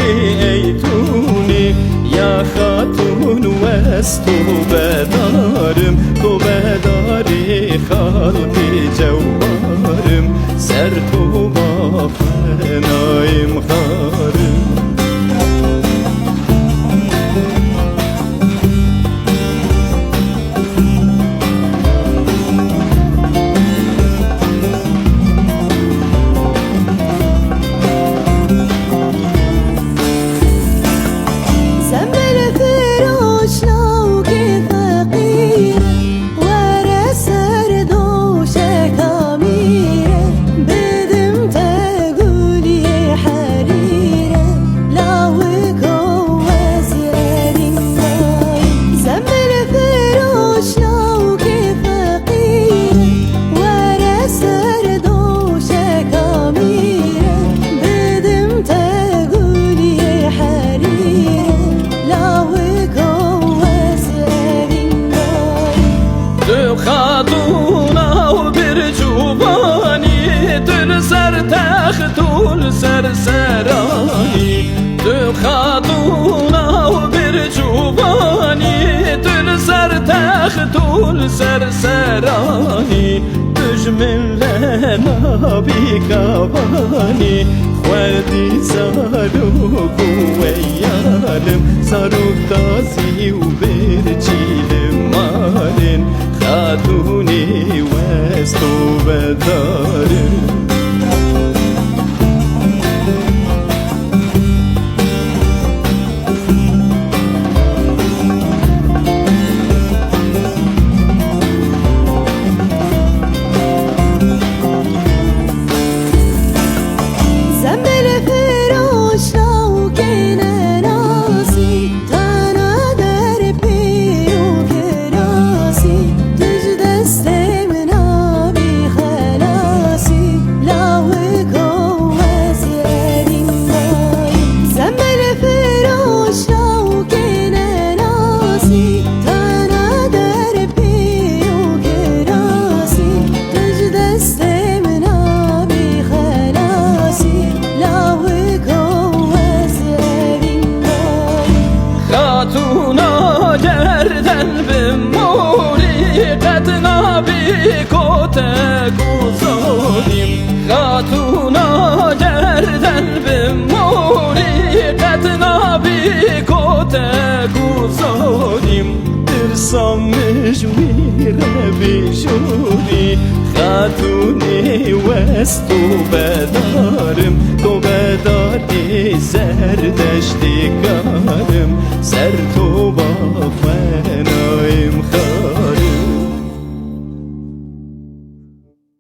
ایتونی یا خاتون وست و بدارم تو بداری خلقی جوارم سر تو با فنایم خارم سر سرانی تو خاتونا و برجوبانی تو سر تختول سر سرانی دجمن لنا بیکابانی خوردی ساروک و ویالم ساروک تازی و برچیل مالن خاتونی وستو بدارم خاتونا گردن به موری قدنا بی کتک و زادیم ترسام مجویره بیشوری خاتونی وست و بدارم تو بداری زردشتی کارم سر تو